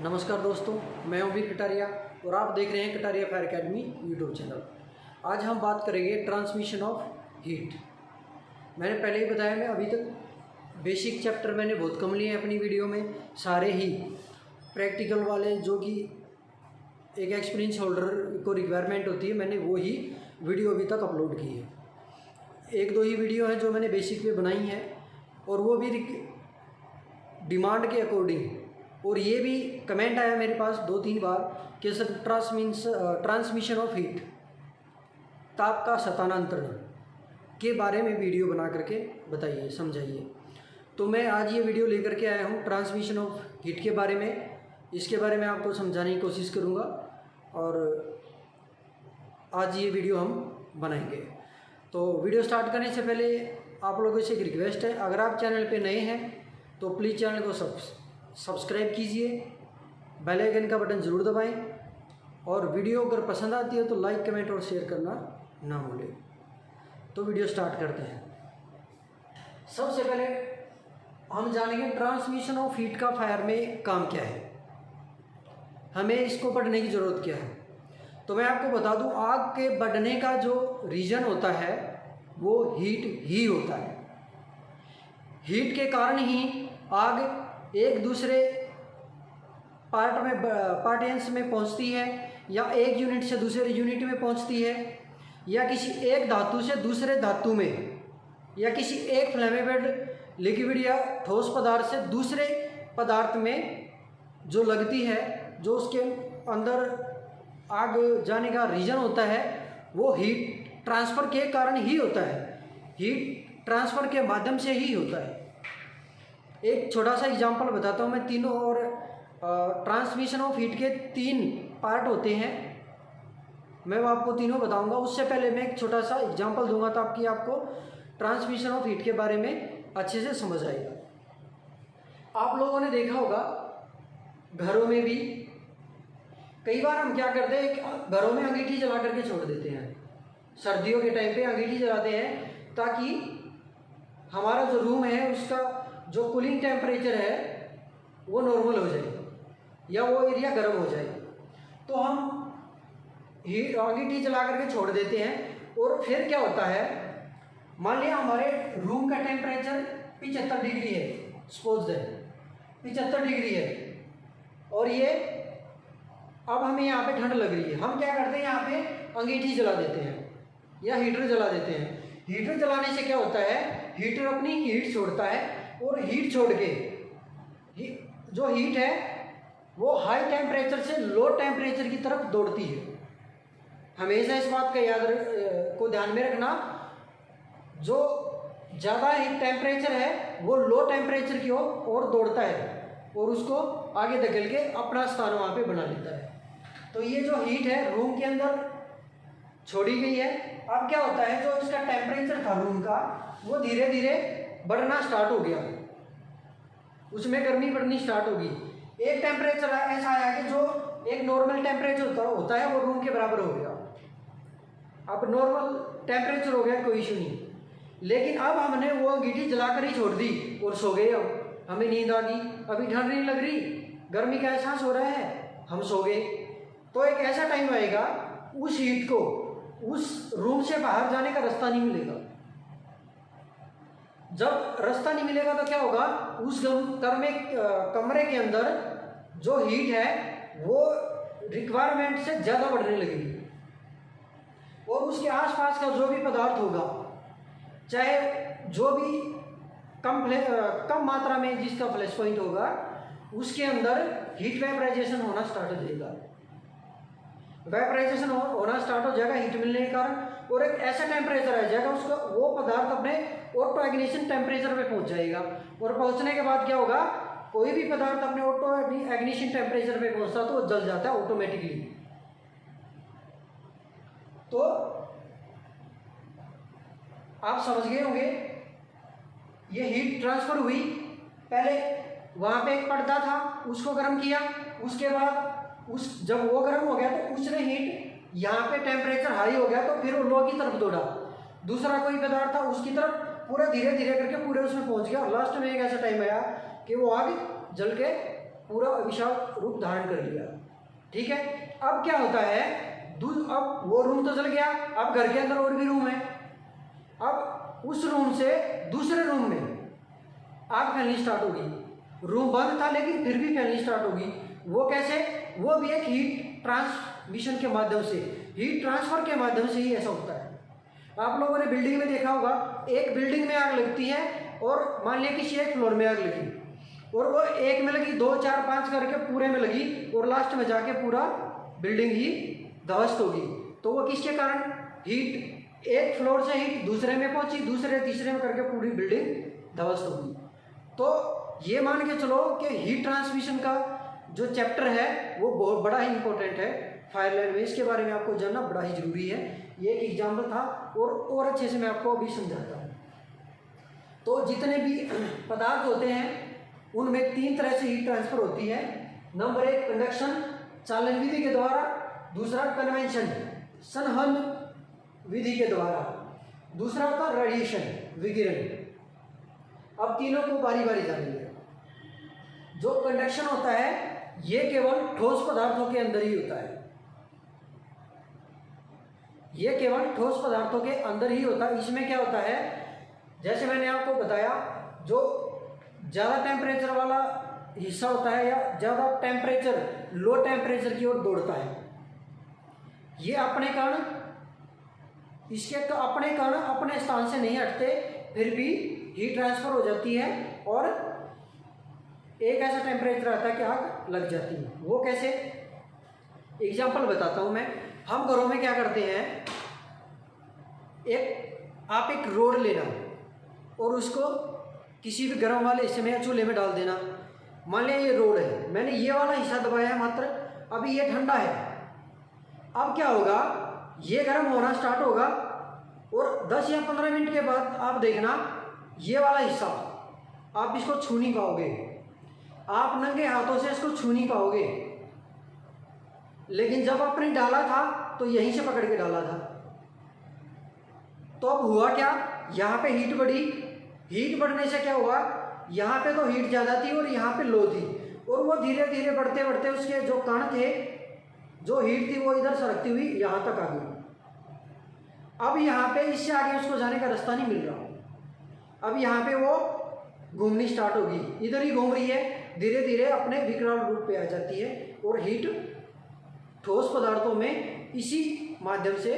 नमस्कार दोस्तों, मैं हूं वीर कटारिया और आप देख रहे हैं Kataria fire academy YouTube channel. आज हम बात करेंगे ट्रांसमिशन ऑफ हीट। मैंने पहले ही बताया, मैं अभी तक बेसिक चैप्टर मैंने बहुत कम लिए हैं अपनी वीडियो में। सारे ही प्रैक्टिकल वाले जो कि एक एक्सपीरियंस होल्डर को रिक्वायरमेंट होती है, मैंने वो ही वीडियो अभी तक अपलोड की है। एक दो ही वीडियो हैं जो मैंने बेसिक पे बनाई हैं और वो भी डिमांड के अकॉर्डिंग। और ये भी कमेंट आया मेरे पास 2-3 बार कि सर ट्रांसमिशन ऑफ हीट, ताप का स्थानांतरण के बारे में वीडियो बना करके बताइए, समझाइए। तो मैं आज ये वीडियो लेकर के आया हूँ ट्रांसमिशन ऑफ हीट के बारे में। इसके बारे में आपको समझाने की कोशिश करूँगा और आज ये वीडियो हम बनाएंगे। तो वीडियो स्टार्ट करने से पहले आप लोगों से एक रिक्वेस्ट है, अगर आप चैनल पे नए हैं तो प्लीज़ चैनल को सब्सक्राइब कीजिए, बेल आइकन का बटन ज़रूर दबाएं और वीडियो अगर पसंद आती है तो लाइक, कमेंट और शेयर करना ना भूलें। तो वीडियो स्टार्ट करते हैं। सबसे पहले हम जानेंगे ट्रांसमिशन ऑफ हीट का फायर में काम क्या है, हमें इसको पढ़ने की ज़रूरत क्या है। तो मैं आपको बता दूं, आग के बढ़ने का जो रीज़न होता है वो हीट ही होता है। हीट के कारण ही आग एक दूसरे पार्टियंस में पहुंचती है, या एक यूनिट से दूसरे यूनिट में पहुंचती है, या किसी एक धातु से दूसरे धातु में, या किसी एक फ्लेमेबल लिक्विड या ठोस पदार्थ से दूसरे पदार्थ में जो लगती है, जो उसके अंदर आग जाने का रीज़न होता है, वो हीट ट्रांसफ़र के कारण ही होता है। हीट ट्रांसफ़र के माध्यम से ही होता है। एक छोटा सा एग्जांपल बताता हूँ मैं तीनों। और ट्रांसमिशन ऑफ हीट के 3 पार्ट होते हैं, मैं वो आपको तीनों बताऊंगा। उससे पहले मैं एक छोटा सा एग्जांपल दूंगा ताकि आपको ट्रांसमिशन ऑफ हीट के बारे में अच्छे से समझ आएगा। आप लोगों ने देखा होगा घरों में भी कई बार हम क्या करते हैं, घरों में अंगीठी जला करके छोड़ देते हैं। सर्दियों के टाइम पे अंगीठी जलाते हैं ताकि हमारा जो रूम है उसका जो कूलिंग टेम्परेचर है वो नॉर्मल हो जाए या वो एरिया गर्म हो जाए। तो हम अंगीठी जला करके छोड़ देते हैं और फिर क्या होता है, मान लिया हमारे रूम का टेम्परेचर 75 डिग्री है, सपोज दैट 75 डिग्री है, और ये अब हमें यहाँ पे ठंड लग रही है। हम क्या करते हैं, यहाँ पे अंगीठी जला देते हैं या हीटर जला देते हैं। हीटर जलाने से क्या होता है, हीटर अपनी हीट छोड़ता है और हीट छोड़ के जो हीट है वो हाई टेम्परेचर से लो टेम्परेचर की तरफ दौड़ती है। हमेशा इस बात का को ध्यान में रखना, जो ज़्यादा हीट टेम्परेचर है वो लो टेम्परेचर की ओर दौड़ता है और उसको आगे धकेल के अपना स्थान वहाँ पे बना लेता है। तो ये जो हीट है रूम के अंदर छोड़ी गई है। अब क्या होता है, जो इसका टेम्परेचर था रूम का वो धीरे धीरे बढ़ना स्टार्ट हो गया, उसमें गर्मी बढ़नी स्टार्ट होगी। एक टेम्परेचर ऐसा आया कि जो एक नॉर्मल टेम्परेचर होता है वो रूम के बराबर हो गया। अब नॉर्मल टेम्परेचर हो गया, कोई इशू नहीं। लेकिन अब हमने वो अंगीठी जलाकर ही छोड़ दी और सो गए। अब हमें नींद आ गई, अभी ठंड नहीं लग रही, गर्मी का एहसास हो रहा है, हम सो गए। तो एक ऐसा टाइम आएगा उस हीट को उस रूम से बाहर जाने का रास्ता नहीं मिलेगा। जब रास्ता नहीं मिलेगा तो क्या होगा, उस कमरे के अंदर जो हीट है वो रिक्वायरमेंट से ज़्यादा बढ़ने लगेगी और उसके आसपास का जो भी पदार्थ होगा, चाहे जो भी कम मात्रा में जिसका फ्लैश पॉइंट होगा, उसके अंदर हीट वेपराइजेशन होना स्टार्ट हो जाएगा। वेपराइजेशन होना स्टार्ट हो जाएगा हीट मिलने के कारण, और एक ऐसा टेम्परेचर आ जाएगा उसका, वो पदार्थ अपने ऑटो इग्निशन टेम्परेचर पे पहुंच जाएगा। और पहुंचने के बाद क्या होगा, कोई भी पदार्थ अपने ऑटो इग्निशन टेम्परेचर पे पहुंचता तो वो जल जाता है ऑटोमेटिकली। तो आप समझ गए होंगे, ये हीट ट्रांसफर हुई, पहले वहां पे एक पर्दा था उसको गर्म किया, उसके बाद जब वो गर्म हो गया तो उसने हीट यहाँ पे टेम्परेचर हाई हो गया तो फिर वो लो की तरफ दौड़ा। दूसरा कोई पदार्थ था उसकी तरफ पूरा धीरे धीरे करके पूरे उसमें पहुंच गया। लास्ट में एक ऐसा टाइम आया कि वो आग जल के पूरा विशाल रूप धारण कर लिया। ठीक है, अब क्या होता है, अब वो रूम तो चल गया, अब घर के अंदर और भी रूम है। अब उस रूम से दूसरे रूम में आग फैलनी स्टार्ट होगी। रूम बंद था लेकिन फिर भी फैलनी स्टार्ट होगी। वो कैसे? वो भी एक हीट ट्रांसमिशन के माध्यम से, हीट ट्रांसफर के माध्यम से ही ऐसा होता है। आप लोगों ने बिल्डिंग में देखा होगा, एक बिल्डिंग में आग लगती है और मान लिया किसी एक फ्लोर में आग लगी और वो एक में लगी, 2 4 5 करके पूरे में लगी और लास्ट में जाके पूरा बिल्डिंग ही ध्वस्त होगी। तो वो किसके कारण? हीट, एक फ्लोर से हीट दूसरे में पहुंची, दूसरे तीसरे में करके पूरी बिल्डिंग ध्वस्त होगी। तो ये मान के चलो कि हीट ट्रांसमिशन का जो चैप्टर है वो बहुत बड़ा ही इंपॉर्टेंट है फायर लाइन में। इसके बारे में आपको जानना बड़ा ही जरूरी है। ये एक एग्जाम्पल था और अच्छे से मैं आपको अभी समझाता हूँ। तो जितने भी पदार्थ होते हैं उनमें 3 तरह से हीट ट्रांसफर होती है। नंबर 1 कंडक्शन, चालन विधि के द्वारा। दूसरा कन्वेंशन, संवहन विधि के द्वारा। दूसरा होता रेडिएशन, विकिरण। अब तीनों को बारी बारी जानेंगे। जो कंडक्शन होता है ये केवल ठोस पदार्थों के अंदर ही होता है। ये केवल ठोस पदार्थों के अंदर ही होता है। इसमें क्या होता है, जैसे मैंने आपको बताया, जो ज़्यादा टेम्परेचर वाला हिस्सा होता है या ज़्यादा टेम्परेचर, लो टेम्परेचर की ओर दौड़ता है, ये अपने कारण, इसके अपने कारण अपने स्थान से नहीं हटते, फिर भी हीट ट्रांसफर हो जाती है और एक ऐसा टेम्परेचर आता है कि आग लग जाती है। वो कैसे? एग्जाम्पल बताता हूँ मैं। हम घरों में क्या करते हैं, आप एक रोड लेना और उसको किसी भी गर्म वाले हिस्से में चूल्हे में डाल देना। मान लिया ये रोड है, मैंने ये वाला हिस्सा दबाया है मात्र, अभी ये ठंडा है। अब क्या होगा, ये गर्म होना स्टार्ट होगा और 10 या 15 मिनट के बाद आप देखना ये वाला हिस्सा आप इसको छू नहीं पाओगे, आप नंगे हाथों से इसको छू नहीं पाओगे। लेकिन जब आपने डाला था तो यहीं से पकड़ के डाला था। तो अब हुआ क्या, यहाँ पे हीट बढ़ी। हीट बढ़ने से क्या हुआ, यहाँ पे तो हीट ज़्यादा थी और यहाँ पे लो थी, और वो धीरे धीरे बढ़ते बढ़ते उसके जो कण थे, जो हीट थी वो इधर सरकती हुई यहाँ तक आ गई। अब यहाँ पे इससे आगे उसको जाने का रास्ता नहीं मिल रहा। अब यहाँ पे वो घूमनी स्टार्ट होगी, इधर ही घूम रही है, धीरे धीरे अपने विकराल रूप पे आ जाती है और हीट ठोस पदार्थों में इसी माध्यम से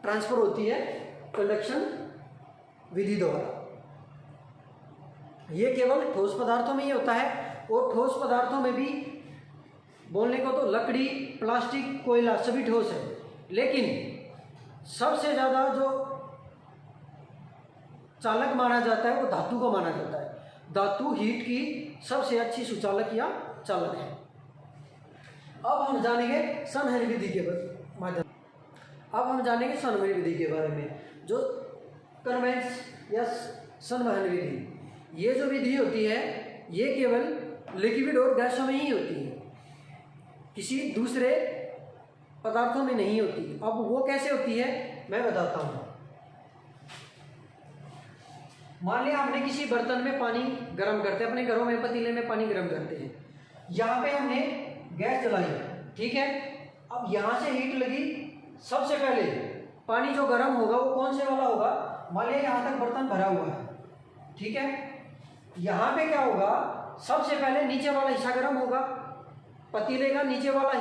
ट्रांसफर होती है, कंडक्शन विधि द्वारा। ये केवल ठोस पदार्थों में ही होता है और ठोस पदार्थों में भी बोलने को तो लकड़ी, प्लास्टिक, कोयला सभी ठोस है, लेकिन सबसे ज़्यादा जो चालक माना जाता है वो धातु को माना जाता है। धातु हीट की सबसे अच्छी सुचालक या चालक है। अब हम जानेंगे संवहन विधि के माध्यम। अब हम जानेंगे संवहन विधि के बारे में, जो कन्वेंस या संवहन विधि। ये जो विधि होती है ये केवल लिक्विड और गैसों में ही होती है, किसी दूसरे पदार्थों में नहीं होती। अब वो कैसे होती है मैं बताता हूँ। मान लिया हमने किसी बर्तन में पानी गर्म करते हैं, अपने घरों में पतीले में पानी गर्म करते हैं, यहाँ पे हमने गैस जलाई, ठीक है। अब यहाँ से हीट लगी, सबसे पहले पानी जो गर्म होगा वो कौन से वाला होगा, मान लिया यहाँ तक बर्तन भरा हुआ है, ठीक है। यहाँ पे क्या होगा, सबसे पहले नीचे वाला हिस्सा गर्म होगा, पतीले का नीचे वाला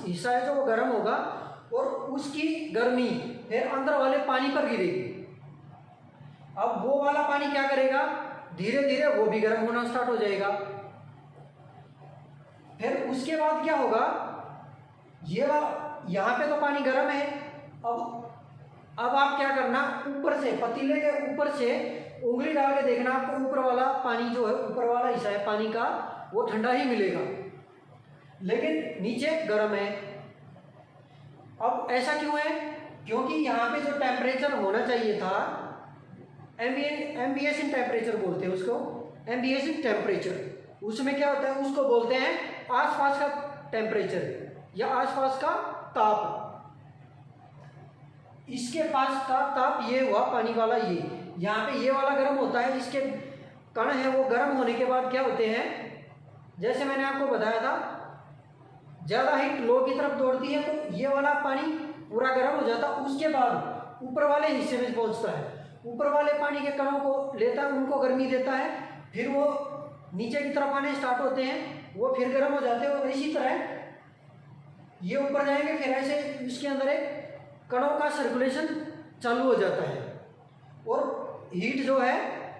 हिस्सा है जो वो गर्म होगा और उसकी गर्मी फिर अंदर वाले पानी पर गिरेगी। अब वो वाला पानी क्या करेगा, धीरे धीरे वो भी गर्म होना स्टार्ट हो जाएगा। फिर उसके बाद क्या होगा, ये वाला यहाँ पे तो पानी गर्म है, अब आप क्या करना, ऊपर से पतीले के ऊपर से उंगली डाल के देखना, आपको ऊपर वाला पानी जो है, ऊपर वाला हिस्सा है पानी का, वो ठंडा ही मिलेगा, लेकिन नीचे गर्म है। अब ऐसा क्यों है, क्योंकि यहाँ पे जो टेम्परेचर होना चाहिए था, एम्बिएंट टेम्परेचर बोलते हैं उसको, एम्बिएंट टेम्परेचर, उसमें क्या होता है, उसको बोलते हैं आसपास का टेम्परेचर या आसपास का ताप। इसके पास का ताप ये हुआ पानी वाला, ये यहाँ पे ये वाला गर्म होता है, इसके कण है वो गर्म होने के बाद क्या होते हैं, जैसे मैंने आपको बताया था, ज़्यादा हीट लो की तरफ दौड़ती है तो ये वाला पानी पूरा गर्म हो जाता है, उसके बाद ऊपर वाले हिस्से में पहुंचता है, ऊपर वाले पानी के कणों को लेता है, उनको गर्मी देता है, फिर वो नीचे की तरफ आने स्टार्ट होते हैं, वो फिर गर्म हो जाते हैं और इसी तरह ये ऊपर जाएंगे, फिर ऐसे इसके अंदर एक कणों का सर्कुलेशन चालू हो जाता है और हीट जो है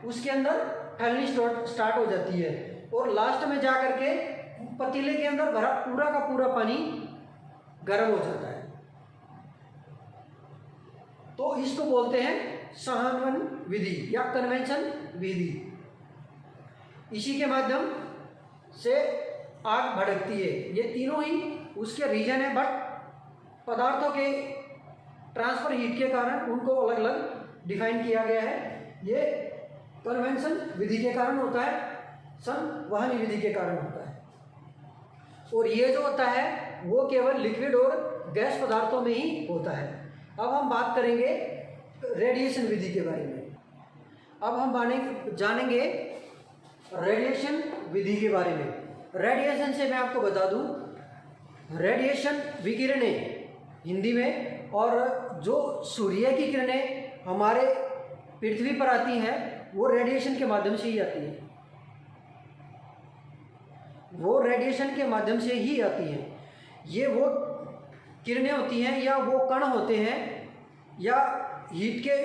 उसके अंदर फैलनी स्टार्ट हो जाती है और लास्ट में जा कर के पतीले के अंदर भरा पूरा का पूरा पानी गर्म हो जाता है। तो इसको बोलते हैं संवहन विधि या कन्वेंशन विधि। इसी के माध्यम से आग भड़कती है। ये तीनों ही उसके रीजन है, बट पदार्थों के ट्रांसफर हीट के कारण उनको अलग अलग डिफाइन किया गया है। ये कन्वेंशन विधि के कारण होता है, संवहन विधि के कारण होता है, और ये जो होता है वो केवल लिक्विड और गैस पदार्थों में ही होता है। अब हम बात करेंगे रेडिएशन विधि के बारे में। अब हम जानेंगे रेडिएशन विधि के बारे में। रेडिएशन से मैं आपको बता दूं, रेडिएशन विकिरणें हिंदी में, और जो सूर्य की किरणें हमारे पृथ्वी पर आती हैं वो रेडिएशन के माध्यम से ही आती है, वो रेडिएशन के माध्यम से ही आती हैं। ये वो किरणें होती हैं या वो कण होते हैं या हीट के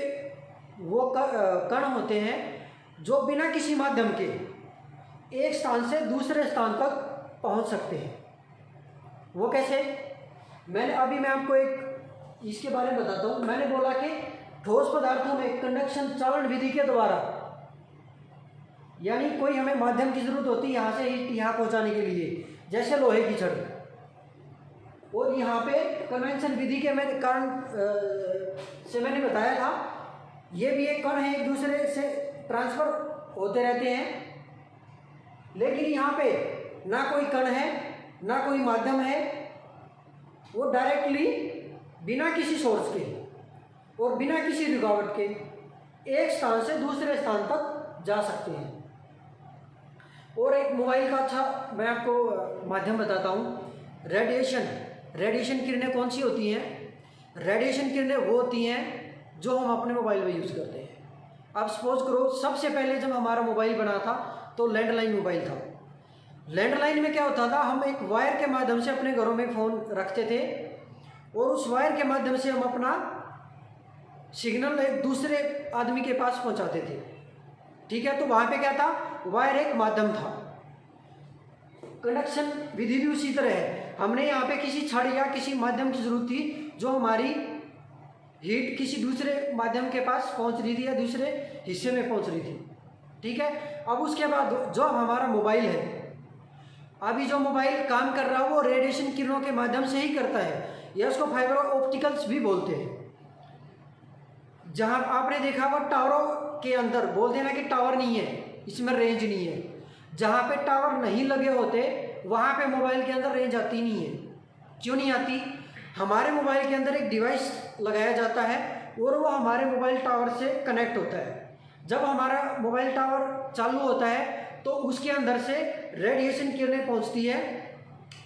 वो कण होते हैं जो बिना किसी माध्यम के एक स्थान से दूसरे स्थान तक पहुंच सकते हैं। वो कैसे? मैं आपको एक इसके बारे में बताता हूँ। मैंने बोला कि ठोस पदार्थों में कंडक्शन चालन विधि के द्वारा, यानी कोई हमें माध्यम की जरूरत होती है यहाँ से यहाँ पहुँचाने के लिए, जैसे लोहे की छड़, और यहाँ पे कन्वेंशन विधि के कारण से मैंने बताया था, ये भी एक कण है, एक दूसरे से ट्रांसफर होते रहते हैं, लेकिन यहाँ पे ना कोई कण है ना कोई माध्यम है, वो डायरेक्टली बिना किसी सोर्स के और बिना किसी रुकावट के एक स्थान से दूसरे स्थान तक जा सकते हैं। और एक मोबाइल का अच्छा मैं आपको माध्यम बताता हूँ। रेडिएशन किरणें कौन सी होती हैं? रेडिएशन किरणें वो होती हैं जो हम अपने मोबाइल में यूज़ करते हैं। अब सपोज करो, सबसे पहले जब हमारा मोबाइल बना था तो लैंडलाइन मोबाइल था। लैंडलाइन में क्या होता था, हम एक वायर के माध्यम से अपने घरों में फ़ोन रखते थे और उस वायर के माध्यम से हम अपना सिग्नल एक दूसरे आदमी के पास पहुंचाते थे। ठीक है, तो वहाँ पे क्या था, वायर एक माध्यम था। कंडक्शन विधि भी उसी तरह है। हमने यहाँ पे किसी छड़ या किसी माध्यम की जरूरत थी जो हमारी हीट किसी दूसरे माध्यम के पास पहुँच रही थी या दूसरे हिस्से में पहुँच रही थी। ठीक है, अब उसके बाद जो हमारा मोबाइल है, अभी जो मोबाइल काम कर रहा है वो रेडिएशन किरणों के माध्यम से ही करता है, या उसको फाइबर ऑप्टिकल्स भी बोलते हैं। जहाँ आपने देखा वो टावरों के अंदर बोल देना कि टावर नहीं है, इसमें रेंज नहीं है। जहाँ पे टावर नहीं लगे होते वहाँ पे मोबाइल के अंदर रेंज आती नहीं है। क्यों नहीं आती? हमारे मोबाइल के अंदर एक डिवाइस लगाया जाता है और वो हमारे मोबाइल टावर से कनेक्ट होता है। जब हमारा मोबाइल टावर चालू होता है तो उसके अंदर से रेडिएशन किरणें पहुँचती है,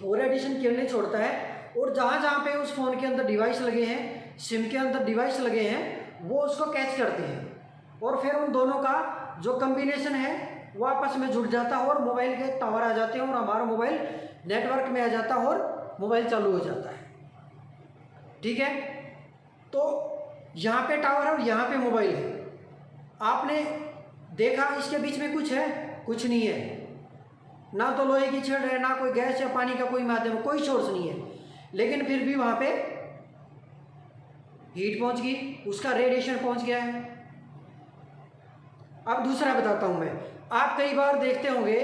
वो रेडिएशन किरणें छोड़ता है, और जहाँ जहाँ पे उस फ़ोन के अंदर डिवाइस लगे हैं, सिम के अंदर डिवाइस लगे हैं, वो उसको कैच करते हैं और फिर उन दोनों का जो कम्बिनेशन है वो आपस में जुड़ जाता है और मोबाइल के टावर आ जाते हैं और हमारा मोबाइल नेटवर्क में आ जाता है और मोबाइल चालू हो जाता है। ठीक है, तो यहाँ पे टावर है और यहाँ पे मोबाइल है। आपने देखा इसके बीच में कुछ है? कुछ नहीं है, ना तो लोहे की छड़ है, ना कोई गैस या पानी का कोई माध्यम, कोई सोर्स नहीं है, लेकिन फिर भी वहाँ पे हीट पहुँच गई, उसका रेडिएशन पहुँच गया है। अब दूसरा बताता हूँ मैं। आप कई बार देखते होंगे,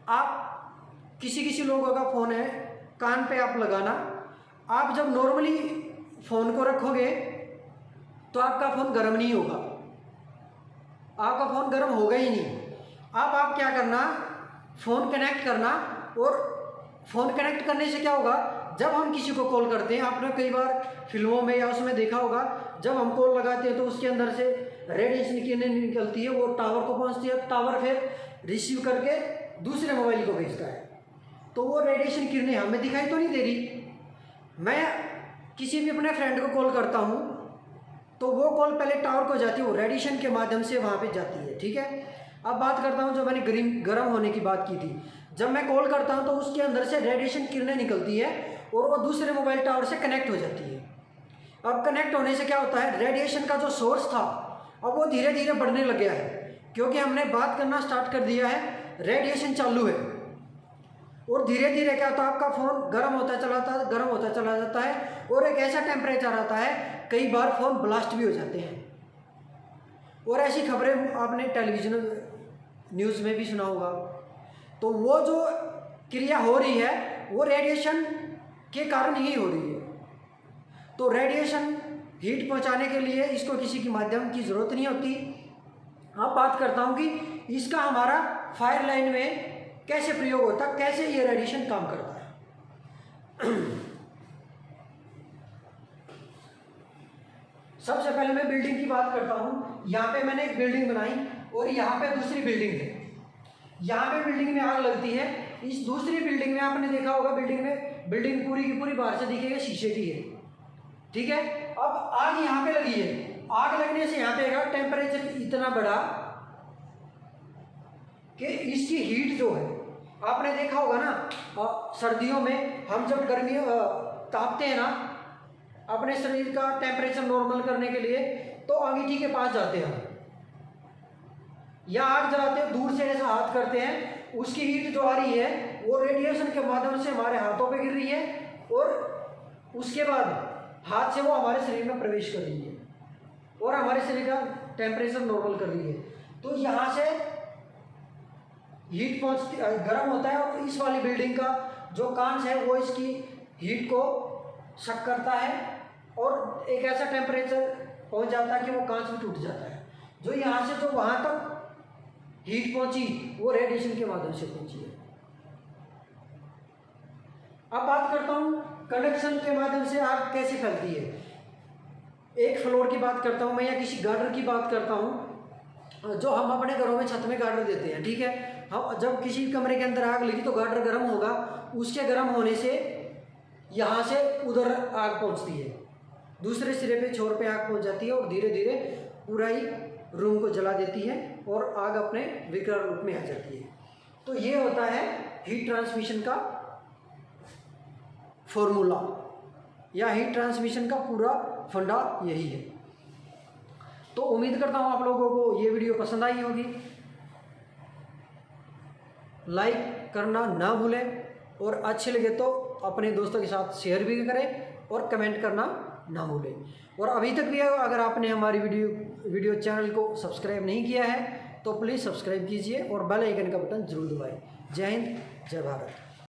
आप किसी लोगों का फ़ोन है, कान पे आप लगाना, आप जब नॉर्मली फ़ोन को रखोगे तो आपका फ़ोन गर्म नहीं होगा, आपका फ़ोन गर्म होगा ही नहीं। आप क्या करना, फ़ोन कनेक्ट करना, और फ़ोन कनेक्ट करने से क्या होगा, जब हम किसी को कॉल करते हैं, आपने कई बार फिल्मों में या उसमें देखा होगा, जब हम कॉल लगाते हैं तो उसके अंदर से रेडिएशन किरणें निकलती है, वो टावर को पहुंचती है, टावर फिर रिसीव करके दूसरे मोबाइल को भेजता है। तो वो रेडिएशन किरणें हमें दिखाई तो नहीं दे रही। मैं किसी भी अपने फ्रेंड को कॉल करता हूँ तो वो कॉल पहले टावर को जाती है, वो रेडिएशन के माध्यम से वहाँ पे जाती है, ठीक है। अब बात करता हूँ जो मैंने गर्म होने की बात की थी। जब मैं कॉल करता हूँ तो उसके अंदर से रेडिएशन किरणें निकलती है और वो दूसरे मोबाइल टावर से कनेक्ट हो जाती है। अब कनेक्ट होने से क्या होता है, रेडिएशन का जो सोर्स था अब वो धीरे धीरे बढ़ने लग गया है, क्योंकि हमने बात करना स्टार्ट कर दिया है, रेडिएशन चालू है। और धीरे धीरे क्या होता है, आपका फ़ोन गर्म होता चला जाता है और एक ऐसा टेम्परेचर आता है, कई बार फ़ोन ब्लास्ट भी हो जाते हैं। और ऐसी खबरें आपने टेलीविज़न न्यूज़ में भी सुना होगा। तो वो जो क्रिया हो रही है वो रेडिएशन के कारण ही हो रही है। तो रेडिएशन हीट पहुंचाने के लिए इसको किसी की माध्यम की ज़रूरत नहीं होती। अब बात करता हूं कि इसका हमारा फायर लाइन में कैसे प्रयोग होता है, कैसे ये रेडिएशन काम करता है। सबसे पहले मैं बिल्डिंग की बात करता हूँ। यहाँ पे मैंने एक बिल्डिंग बनाई और यहाँ पे दूसरी बिल्डिंग है। यहाँ पे बिल्डिंग में आग लगती है, इस दूसरी बिल्डिंग में आपने देखा होगा, बिल्डिंग पूरी की पूरी बाहर से दिखेगा शीशे की है, ठीक है। अब आग यहाँ पे लगी है, आग लगने से यहाँ पे टेम्परेचर इतना बढ़ा कि इसकी हीट जो है, आपने देखा होगा ना, सर्दियों में हम जब गर्मी तापते हैं ना अपने शरीर का टेम्परेचर नॉर्मल करने के लिए, तो अंगीठी के पास जाते हैं या आग जलाते हैं, दूर से ऐसा हाथ करते हैं, उसकी हीट जो आ रही है वो रेडिएशन के माध्यम से हमारे हाथों पे गिर रही है और उसके बाद हाथ से वो हमारे शरीर में प्रवेश कर रही है और हमारे शरीर का टेम्परेचर नॉर्मल कर रही है। तो यहाँ से हीट पहुँचती, गर्म होता है और इस वाली बिल्डिंग का जो कांच है वो इसकी हीट को शक करता है और एक ऐसा टेम्परेचर पहुँच जाता है कि वो कांच भी टूट जाता है। जो यहाँ से जो वहाँ तक हीट पहुँची वो रेडिएशन के माध्यम से पहुँची है। अब बात करता हूँ कंडक्शन के माध्यम से आग कैसे फैलती है। एक फ्लोर की बात करता हूँ मैं या किसी गार्डर की बात करता हूँ, जो हम अपने घरों में छत में गार्डर देते हैं, ठीक है। हम जब किसी कमरे के अंदर आग लगी तो गार्डर गर्म होगा, उसके गर्म होने से यहाँ से उधर आग पहुँचती है, दूसरे सिरे पे छोर पे आग पहुँच जाती है और धीरे धीरे पूरा ही रूम को जला देती है और आग अपने विकराल रूप में आ जाती है। तो ये होता है हीट ट्रांसमिशन का फॉर्मूला या हीट ट्रांसमिशन का पूरा फंडा यही है। तो उम्मीद करता हूँ आप लोगों को ये वीडियो पसंद आई होगी। लाइक करना ना भूलें और अच्छे लगे तो अपने दोस्तों के साथ शेयर भी करें और कमेंट करना ना भूलें। और अभी तक भी अगर आपने हमारी वीडियो चैनल को सब्सक्राइब नहीं किया है तो प्लीज़ सब्सक्राइब कीजिए और बेल आइकन का बटन जरूर दबाएं। जय हिंद, जय भारत।